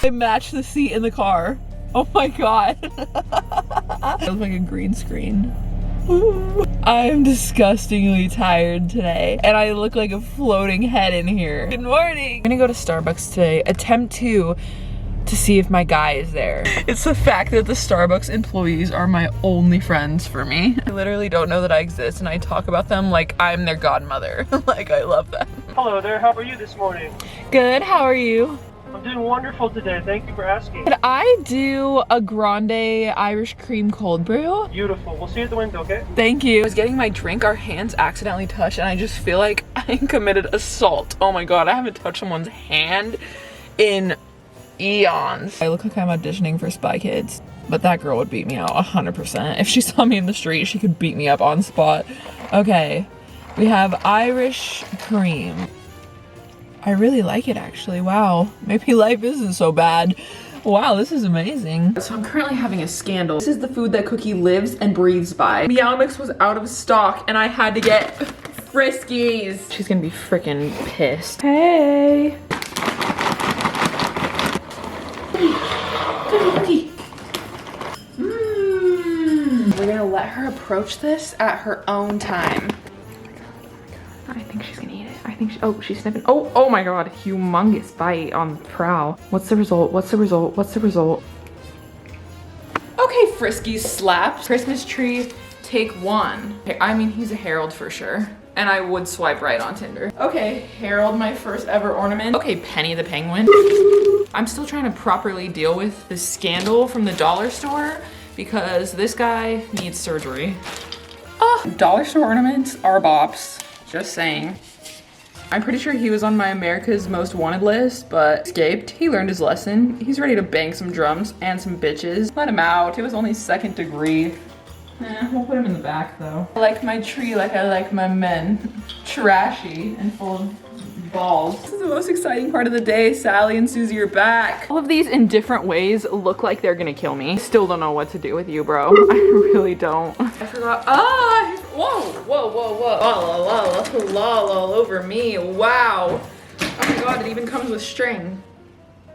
They match the seat in the car. Oh my god. It looks like a green screen. I'm disgustingly tired today, and I look like a floating head in here. Good morning. I'm gonna go to Starbucks today, attempt to see if my guy is there. It's the fact that the Starbucks employees are my only friends for me. I literally don't know that I exist, and I talk about them like I'm their godmother. Like, I love them. Hello there, how are you this morning? Good, how are you? I'm doing wonderful today, thank you for asking. Could I do a grande Irish cream cold brew? Beautiful, we'll see you at the window, okay? Thank you. I was getting my drink, our hands accidentally touched, and I just feel like I committed assault. Oh my god, I haven't touched someone's hand in eons. I look like I'm auditioning for Spy Kids, but that girl would beat me out 100%. If she saw me in the street, she could beat me up on spot. Okay, we have Irish cream. I really like it actually. Wow, maybe life isn't so bad. Wow, this is amazing. So I'm currently having a scandal. This is the food that Cookie lives and breathes by. Meow Mix was out of stock and I had to get Friskies. She's gonna be freaking pissed. Hey. Cookie. We're gonna let her approach this at her own time. I think she's gonna eat it. I think oh, she's sniffing. Oh my god, humongous bite on the prow. What's the result? What's the result? What's the result? Okay, Friskies slaps. Christmas tree, take one. Okay, I mean, he's a Harold for sure. And I would swipe right on Tinder. Okay, Harold, my first ever ornament. Okay, Penny the penguin. I'm still trying to properly deal with the scandal from the dollar store because this guy needs surgery. Dollar store ornaments are bops. Just saying. I'm pretty sure he was on my America's Most Wanted list, but escaped. He learned his lesson. He's ready to bang some drums and some bitches. Let him out. It was only second degree. We'll put him in the back though. I like my tree like I like my men. Trashy and full of balls. This is the most exciting part of the day. Sally and Susie are back. All of these in different ways look like they're gonna kill me. Still don't know what to do with you, bro. I really don't. I forgot. Whoa, whoa, whoa, whoa. All over me. Wow. Oh my god, it even comes with string.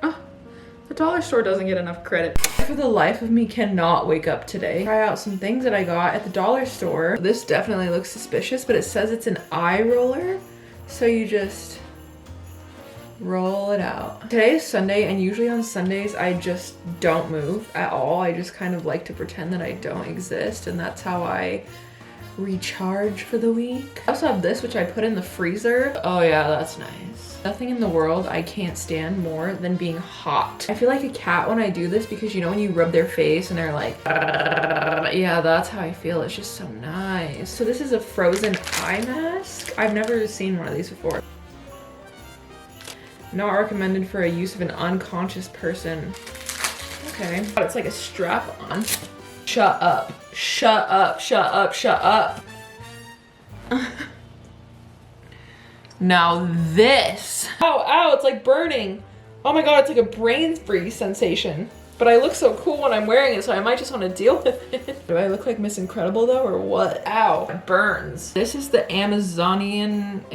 The dollar store doesn't get enough credit. I, for the life of me, cannot wake up today. Try out some things that I got at the dollar store. This definitely looks suspicious, but it says it's an eye roller. So you just roll it out. Today is Sunday, and usually on Sundays I just don't move at all. I just kind of like to pretend that I don't exist, and that's how I recharge for the week. I also have this, which I put in the freezer. Oh yeah, that's nice. Nothing in the world I can't stand more than being hot. I feel like a cat when I do this because you know when you rub their face and they're like, yeah, that's how I feel. It's just so nice. So this is a frozen eye mask. I've never seen one of these before. Not recommended for a use of an unconscious person. Okay. It's like a strap on. Shut up. Shut up. Shut up. Shut up. Now this. Ow, it's like burning. Oh my god, it's like a brain freeze sensation. But I look so cool when I'm wearing it, so I might just want to deal with it. Do I look like Miss Incredible though, or what? Ow, it burns. This is the Amazonian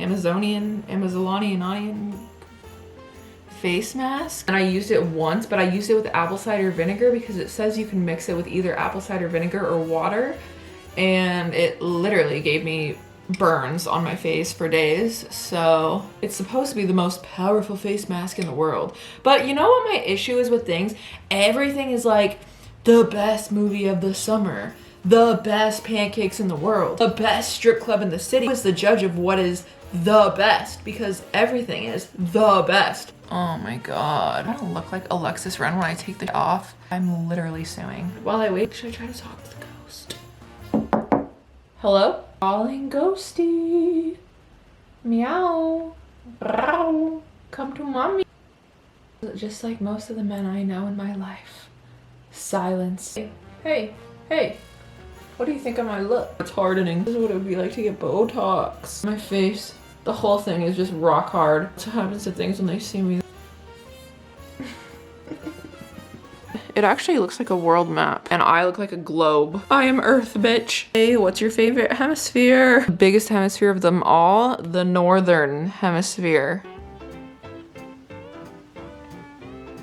face mask. And I used it once, but I used it with apple cider vinegar because it says you can mix it with either apple cider vinegar or water. And it literally gave me burns on my face for days. So it's supposed to be the most powerful face mask in the world. But you know what my issue is with things? Everything is like the best movie of the summer, the best pancakes in the world, the best strip club in the city. Who is the judge of what is the best? Because everything is the best. Oh my god. I don't look like Alexis Ren when I take the off. I'm literally suing. While I wait, should I try to talk to the ghost? Hello? Calling ghosty. Meow. Meow. Come to mommy. Just like most of the men I know in my life. Silence. Hey. What do you think of my look? It's hardening. This is what it would be like to get Botox. My face. The whole thing is just rock hard. That's what happens to things when they see me. It actually looks like a world map, and I look like a globe. I am Earth, bitch. Hey, what's your favorite hemisphere? The biggest hemisphere of them all, the northern hemisphere.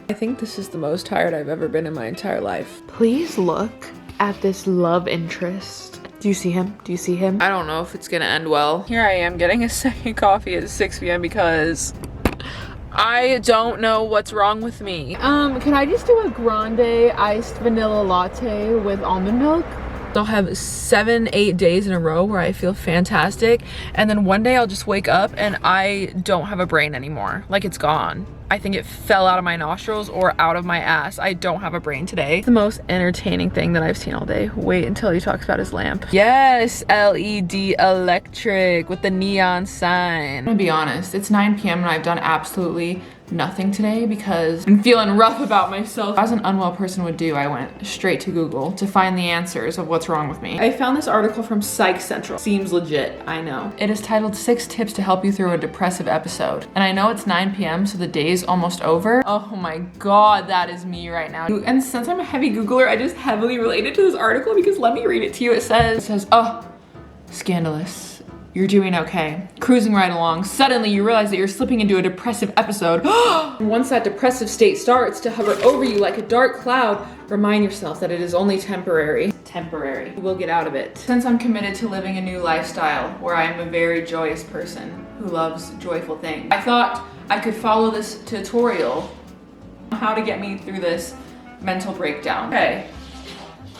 I think this is the most tired I've ever been in my entire life. Please look at this love interest. Do you see him? Do you see him? I don't know if it's gonna end well. Here I am getting a second coffee at 6 p.m. because I don't know what's wrong with me. Can I just do a grande iced vanilla latte with almond milk? I'll have 7-8 days in a row where I feel fantastic, and then one day I'll just wake up and I don't have a brain anymore. Like, it's gone. I think it fell out of my nostrils or out of my ass. I don't have a brain today. It's the most entertaining thing that I've seen all day. Wait until he talks about his lamp. Yes, LED electric with the neon sign. I'm gonna be honest, it's 9 p.m. and I've done absolutely nothing today because I'm feeling rough about myself. As an unwell person would do, I went straight to Google to find the answers of what's wrong with me. I found this article from Psych Central. Seems legit, I know. It is titled 6 Tips to Help You Through a Depressive Episode. And I know it's 9 p.m. so the day's almost over. Oh my God, that is me right now. And since I'm a heavy Googler, I just heavily related to this article because let me read it to you. It says, oh, scandalous. You're doing okay. Cruising right along. Suddenly you realize that you're slipping into a depressive episode. Once that depressive state starts to hover over you like a dark cloud, remind yourself that it is only temporary. Temporary. You will get out of it. Since I'm committed to living a new lifestyle where I am a very joyous person who loves joyful things, I thought I could follow this tutorial on how to get me through this mental breakdown. Okay.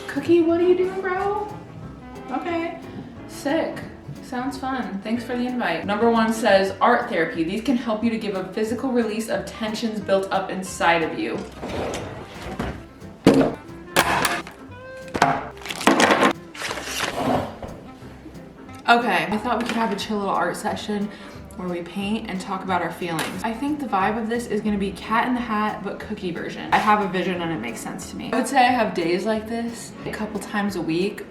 Cookie, what are you doing, bro? Okay. Sick. Sounds fun. Thanks for the invite. Number 1 says art therapy. These can help you to give a physical release of tensions built up inside of you. Okay, I thought we could have a chill little art session where we paint and talk about our feelings. I think the vibe of this is gonna be Cat in the Hat, but cookie version. I have a vision and it makes sense to me. I would say I have days like this a couple times a week,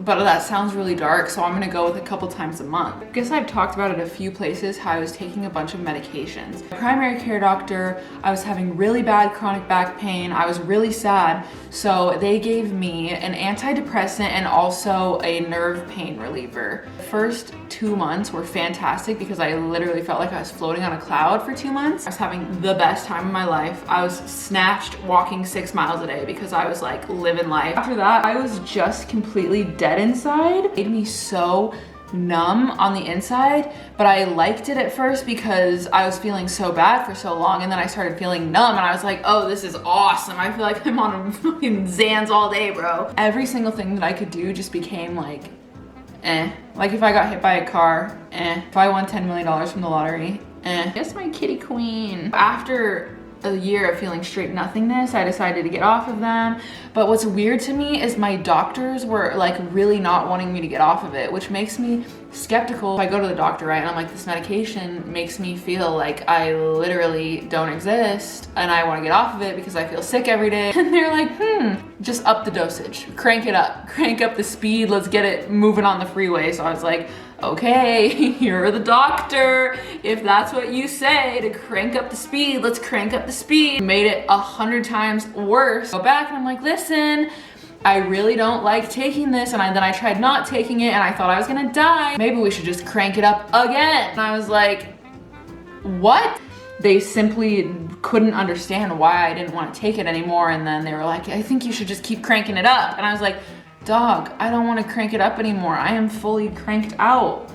but that sounds really dark, so I'm gonna go with a couple times a month. I guess I've talked about it a few places, how I was taking a bunch of medications. My primary care doctor, I was having really bad chronic back pain, I was really sad, so they gave me an antidepressant and also a nerve pain reliever. The first 2 months were fantastic because I literally felt like I was floating on a cloud for 2 months. I was having the best time of my life. I was snatched walking 6 miles a day because I was like living life. After that, I was just completely dead inside. It made me so numb on the inside, but I liked it at first because I was feeling so bad for so long, and then I started feeling numb and I was like, oh, this is awesome. I feel like I'm on a fucking Xans all day, bro. Every single thing that I could do just became like, eh. Like if I got hit by a car, eh. If I won $10 million from the lottery, eh. Yes, my kitty queen. After a year of feeling straight nothingness, I decided to get off of them. But what's weird to me is my doctors were like really not wanting me to get off of it, which makes me skeptical. If I go to the doctor, right, and I'm like, this medication makes me feel like I literally don't exist and I want to get off of it because I feel sick every day. And they're like, just up the dosage, crank it up, crank up the speed, let's get it moving on the freeway. So I was like, okay, you're the doctor. If that's what you say, to crank up the speed, let's crank up the speed. Made it 100 times worse. Go back and I'm like, listen, I really don't like taking this. And then I tried not taking it and I thought I was gonna die. Maybe we should just crank it up again. And I was like, what? They simply couldn't understand why I didn't want to take it anymore. And then they were like, I think you should just keep cranking it up. And I was like, dog, I don't want to crank it up anymore. I am fully cranked out.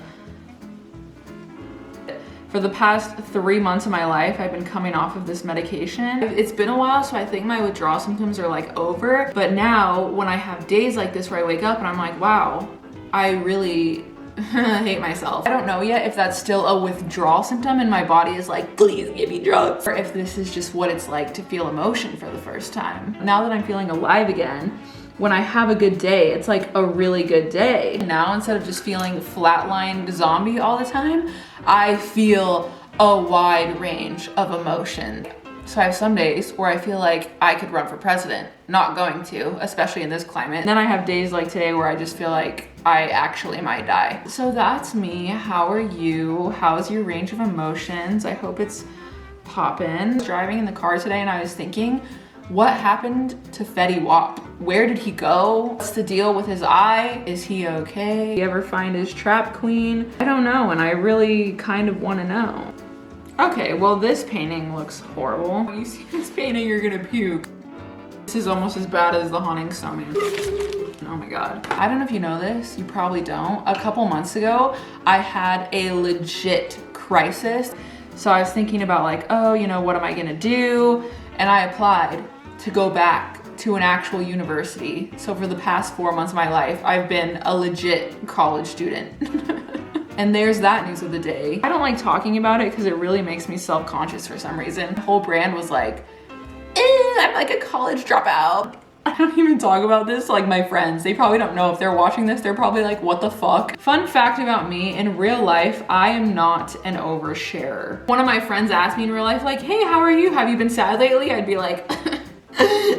For the past 3 months of my life, I've been coming off of this medication. It's been a while, so I think my withdrawal symptoms are like over. But now when I have days like this where I wake up and I'm like, wow, I really hate myself. I don't know yet if that's still a withdrawal symptom and my body is like, please give me drugs. Or if this is just what it's like to feel emotion for the first time. Now that I'm feeling alive again, when I have a good day, it's like a really good day. Now, instead of just feeling flatlined zombie all the time, I feel a wide range of emotion. So I have some days where I feel like I could run for president. Not going to, especially in this climate. And then I have days like today where I just feel like I actually might die. So that's me. How are you? How's your range of emotions? I hope it's poppin'. I was driving in the car today and I was thinking, what happened to Fetty Wap? Where did he go? What's the deal with his eye? Is he okay? Did he ever find his trap queen? I don't know, and I really kind of want to know. Okay, well this painting looks horrible. When you see this painting, you're gonna puke. This is almost as bad as the Haunting Snowman. Oh my God. I don't know if you know this, you probably don't. A couple months ago, I had a legit crisis. So I was thinking about like, oh, you know, what am I gonna do? And I applied to go back to an actual university. So for the past 4 months of my life, I've been a legit college student. And there's that news of the day. I don't like talking about it because it really makes me self-conscious for some reason. The whole brand was like, I'm like a college dropout. I don't even talk about this to like my friends. They probably don't know. If they're watching this, they're probably like, what the fuck? Fun fact about me, in real life, I am not an oversharer. One of my friends asked me in real life, like, hey, how are you? Have you been sad lately? I'd be like,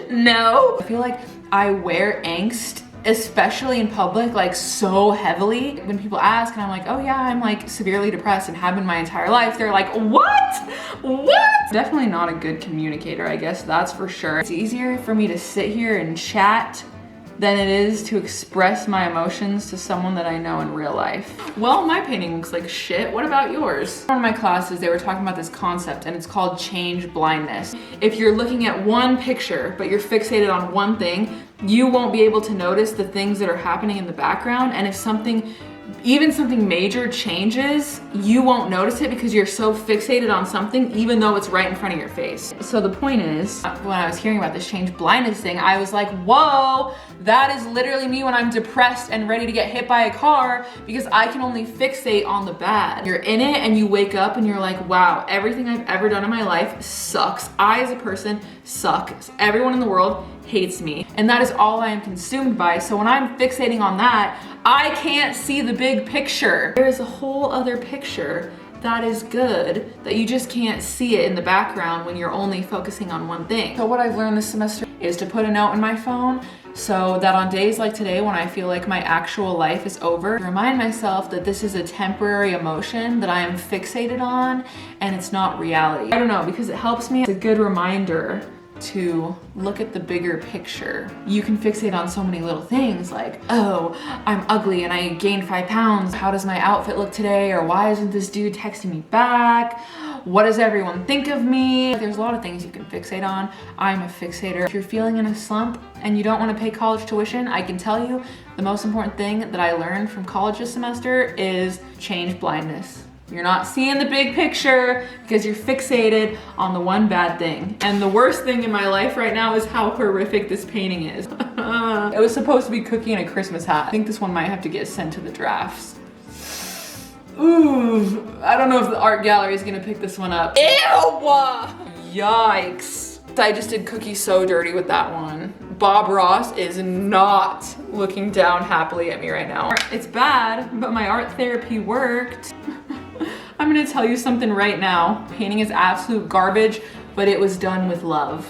no. I feel like I wear angst, especially in public, like so heavily. When people ask and I'm like, oh yeah, I'm like severely depressed and have been my entire life, they're like, what? What? Definitely not a good communicator, I guess, that's for sure. It's easier for me to sit here and chat than it is to express my emotions to someone that I know in real life. Well, my painting looks like shit. What about yours? One of my classes, they were talking about this concept and it's called change blindness. If you're looking at one picture, but you're fixated on one thing, you won't be able to notice the things that are happening in the background. And if something, even something major changes, you won't notice it because you're so fixated on something, even though it's right in front of your face. So the point is, when I was hearing about this change blindness thing, I was like, whoa, that is literally me when I'm depressed and ready to get hit by a car because I can only fixate on the bad. You're in it and you wake up and you're like, wow, everything I've ever done in my life sucks. I as a person suck. Everyone in the world hates me. And that is all I am consumed by. So when I'm fixating on that, I can't see the big picture. There is a whole other picture that is good that you just can't see it in the background when you're only focusing on one thing. So what I've learned this semester is to put a note in my phone so that on days like today when I feel like my actual life is over, remind myself that this is a temporary emotion that I am fixated on and it's not reality. I don't know, because it helps me. It's a good reminder to look at the bigger picture. You can fixate on so many little things like, oh, I'm ugly and I gained 5 pounds. How does my outfit look today? Or why isn't this dude texting me back? What does everyone think of me? There's a lot of things you can fixate on. I'm a fixator. If you're feeling in a slump and you don't want to pay college tuition, I can tell you the most important thing that I learned from college this semester is change blindness. You're not seeing the big picture because you're fixated on the one bad thing. And the worst thing in my life right now is how horrific this painting is. It was supposed to be Cookie in a Christmas hat. I think this one might have to get sent to the drafts. Ooh, I don't know if the art gallery is gonna pick this one up. Ew! Yikes. I just did Cookie so dirty with that one. Bob Ross is not looking down happily at me right now. It's bad, but my art therapy worked. I'm gonna tell you something right now. Painting is absolute garbage, but it was done with love.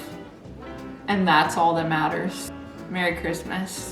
And that's all that matters. Merry Christmas.